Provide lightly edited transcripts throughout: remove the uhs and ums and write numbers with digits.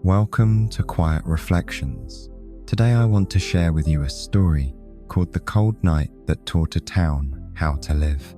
Welcome to Quiet Reflections. Today I want to share with you a story called The Cold Night That Taught a Town How to Live.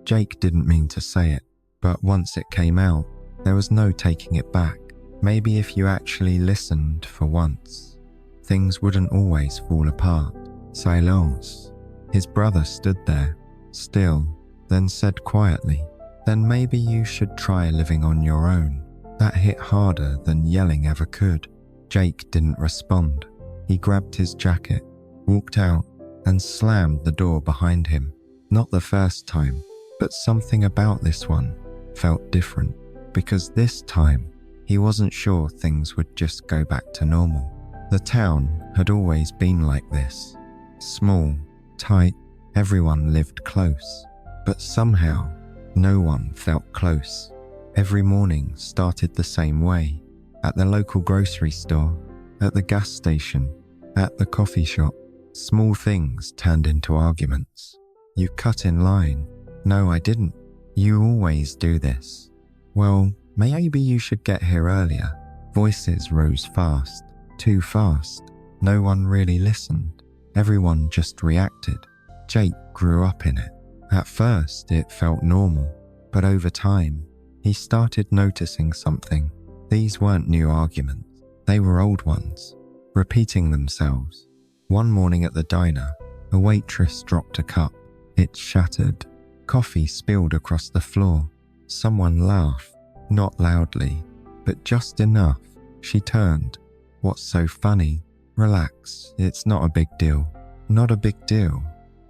Jake didn't mean to say it, but once it came out, there was no taking it back. Maybe if you actually listened for once, things wouldn't always fall apart. Silence. His brother stood there, still, then said quietly, "Then maybe you should try living on your own." That hit harder than yelling ever could. Jake didn't respond. He grabbed his jacket, walked out, and slammed the door behind him. Not the first time, but something about this one felt different, because this time he wasn't sure things would just go back to normal. The town had always been like this. Small, tight, everyone lived close, but somehow no one felt close. Every morning started the same way, at the local grocery store, at the gas station, at the coffee shop. Small things turned into arguments. "You cut in line." "No, I didn't." "You always do this." "Well, maybe you should get here earlier." Voices rose fast, too fast. No one really listened. Everyone just reacted. Jake grew up in it. At first, it felt normal, but over time, he started noticing something. These weren't new arguments. They were old ones, repeating themselves. One morning at the diner, a waitress dropped a cup. It shattered. Coffee spilled across the floor. Someone laughed, not loudly, but just enough. She turned. "What's so funny?" "Relax, it's not a big deal." "Not a big deal.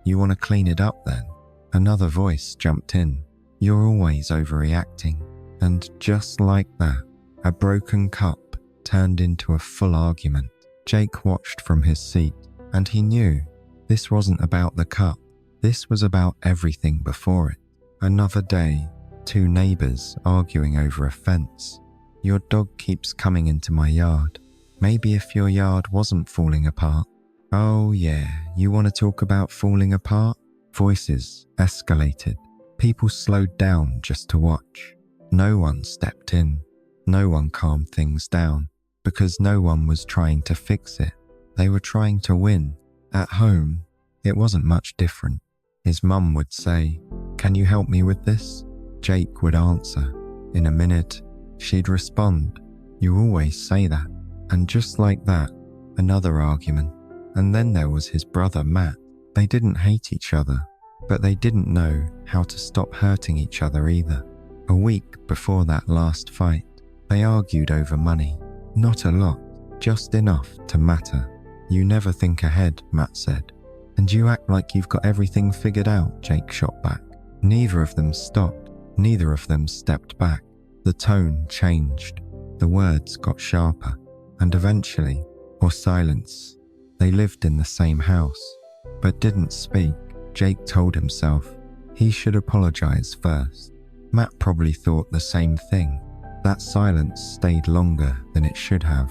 You want to clean it up then?" Another voice jumped in. "You're always overreacting." And just like that, a broken cup turned into a full argument. Jake watched from his seat, and he knew this wasn't about the cup. This was about everything before it. Another day, two neighbors arguing over a fence. "Your dog keeps coming into my yard. Maybe if your yard wasn't falling apart." "Oh yeah, you want to talk about falling apart?" Voices escalated. People slowed down just to watch. No one stepped in. No one calmed things down, because no one was trying to fix it. They were trying to win. At home, it wasn't much different. His mum would say, "Can you help me with this?" Jake would answer. In a minute, she'd respond, "You always say that." And just like that, another argument. And then there was his brother Matt. They didn't hate each other, but they didn't know how to stop hurting each other either. A week before that last fight, they argued over money. Not a lot, just enough to matter. "You never think ahead," Matt said. "And you act like you've got everything figured out," Jake shot back. Neither of them stopped. Neither of them stepped back. The tone changed. The words got sharper. And eventually, or silence. They lived in the same house, but didn't speak. Jake told himself he should apologize first. Matt probably thought the same thing. That silence stayed longer than it should have.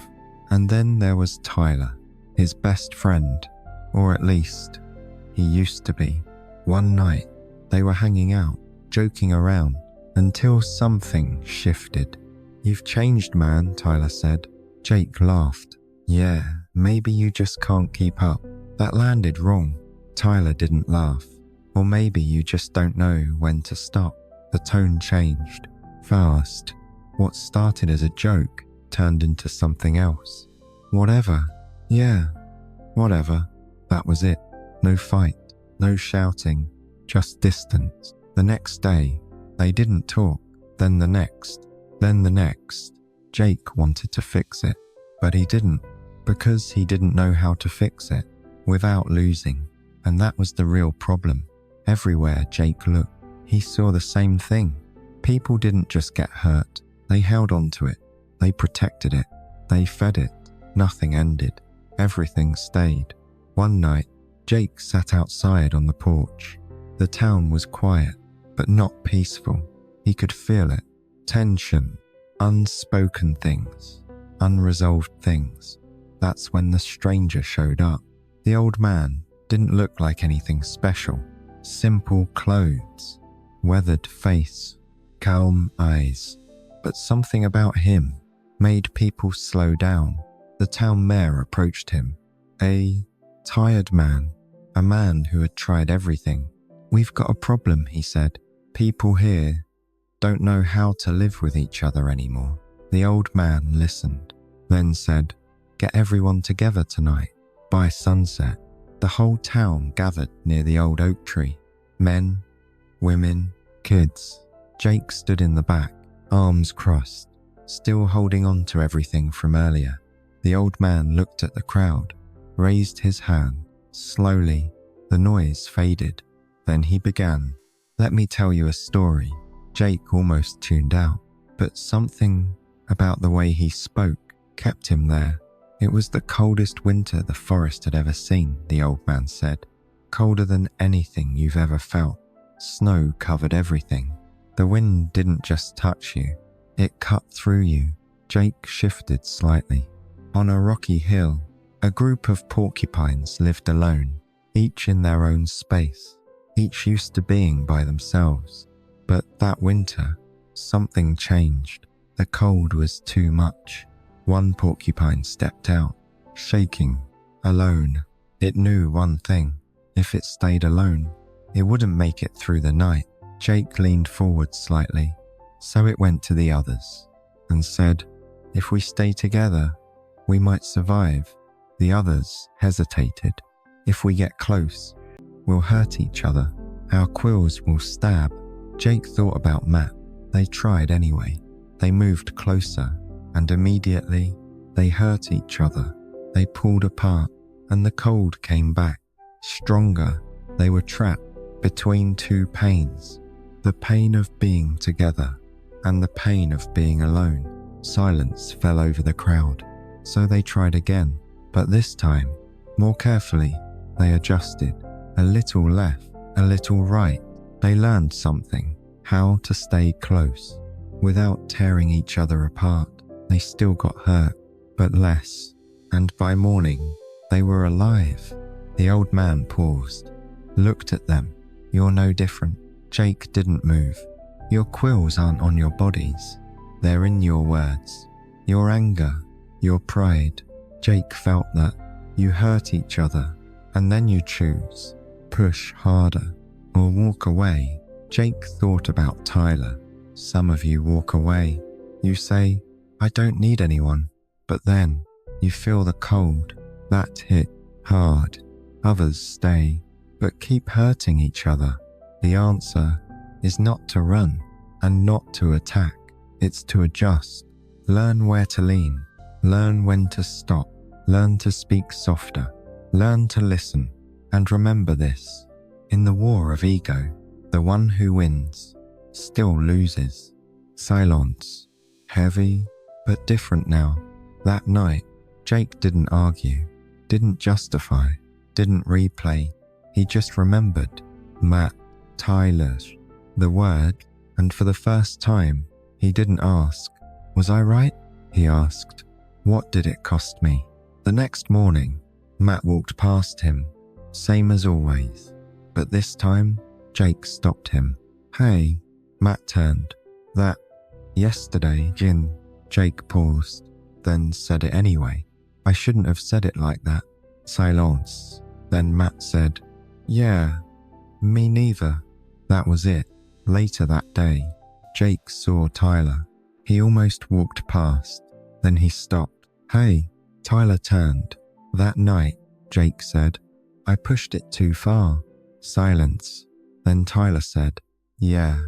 And then there was Tyler, his best friend, or at least, he used to be. One night, they were hanging out, joking around, until something shifted. "You've changed, man," Tyler said. Jake laughed. "Yeah, maybe you just can't keep up." That landed wrong. Tyler didn't laugh. "Or maybe you just don't know when to stop." The tone changed. Fast. What started as a joke turned into something else. "Whatever." "Yeah, whatever." That was it. No fight, no shouting, just distance. The next day, they didn't talk. Then the next. Then the next. Jake wanted to fix it, but he didn't, because he didn't know how to fix it without losing. And that was the real problem. Everywhere Jake looked, he saw the same thing. People didn't just get hurt. They held on to it. They protected it. They fed it. Nothing ended. Everything stayed. One night, Jake sat outside on the porch. The town was quiet, but not peaceful. He could feel it. Tension. Unspoken things. Unresolved things. That's when the stranger showed up. The old man didn't look like anything special. Simple clothes, weathered face, calm eyes. but something about him made people slow down. The town mayor approached him, a tired man, a man who had tried everything. "We've got a problem," he said. "People here don't know how to live with each other anymore." The old man listened, then said, "Get everyone together tonight." By sunset, the whole town gathered near the old oak tree. Men, women, kids. Jake stood in the back, arms crossed, still holding on to everything from earlier. The old man looked at the crowd, raised his hand. Slowly, the noise faded. Then he began, "Let me tell you a story." Jake almost tuned out, but something about the way he spoke kept him there. "It was the coldest winter the forest had ever seen," the old man said. "Colder than anything you've ever felt. Snow covered everything. The wind didn't just touch you, it cut through you." Jake shifted slightly. On a rocky hill, a group of porcupines lived alone, each in their own space, each used to being by themselves. But that winter, something changed. The cold was too much. One porcupine stepped out, shaking, alone. It knew one thing: if it stayed alone, it wouldn't make it through the night. Jake leaned forward slightly, so it went to the others and said, "If we stay together, we might survive." The others hesitated. "If we get close, we'll hurt each other. Our quills will stab." Jake thought about Matt. They tried anyway. They moved closer, and immediately they hurt each other. They pulled apart, and the cold came back, stronger. They were trapped between two pains, the pain of being together and the pain of being alone. Silence fell over the crowd, so they tried again, but this time, more carefully. They adjusted, a little left, a little right. They learned something, how to stay close, without tearing each other apart. They still got hurt, but less, and by morning, they were alive. The old man paused, looked at them. "You're no different." Jake didn't move. "Your quills aren't on your bodies. They're in your words, your anger, your pride." Jake felt that. You hurt each other, and then you choose, push harder, or walk away. Jake thought about Tyler. Some of you walk away. You say, "I don't need anyone," but then you feel the cold. That hit hard. Others stay, but keep hurting each other. The answer is not to run and not to attack. It's to adjust. Learn where to lean. Learn when to stop. Learn to speak softer. Learn to listen. And remember this: in the war of ego, the one who wins still loses. Silence. Heavy, but different now. That night, Jake didn't argue, didn't justify, didn't replay. He just remembered Matt, Tyler, the word, and for the first time, he didn't ask, "Was I right?" He asked, "What did it cost me?" The next morning, Matt walked past him, same as always, but this time, Jake stopped him. "Hey," Matt turned. "That, yesterday, Jin." Jake paused, then said it anyway. "I shouldn't have said it like that." Silence. Then Matt said, "Yeah, me neither." That was it. Later that day, Jake saw Tyler. He almost walked past, then he stopped. "Hey." Tyler turned. "That night," Jake said, "I pushed it too far." Silence. Then Tyler said, "Yeah,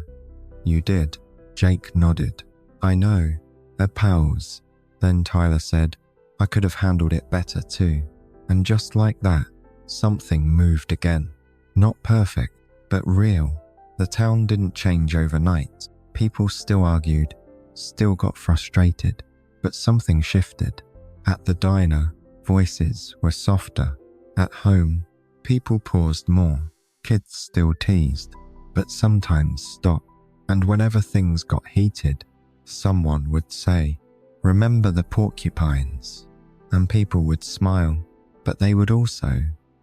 you did." Jake nodded. "I know." A pause. Then Tyler said, "I could have handled it better too." And just like that, something moved again. Not perfect, but real. The town didn't change overnight. People still argued, still got frustrated, but something shifted. At the diner, voices were softer. At home, people paused more. Kids still teased, but sometimes stopped. And whenever things got heated, someone would say, "Remember the porcupines?" And people would smile, but they would also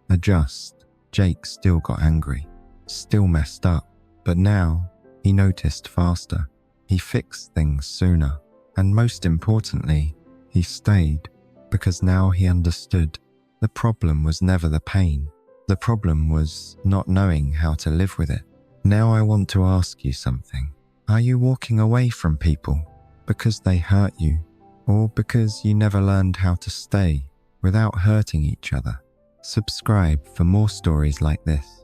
adjust. Jake still got angry, still messed up, but now he noticed faster. He fixed things sooner, and most importantly, he stayed because now he understood the problem was never the pain. The problem was not knowing how to live with it. Now I want to ask you something. Are you walking away from people because they hurt you, or because you never learned how to stay without hurting each other? Subscribe for more stories like this.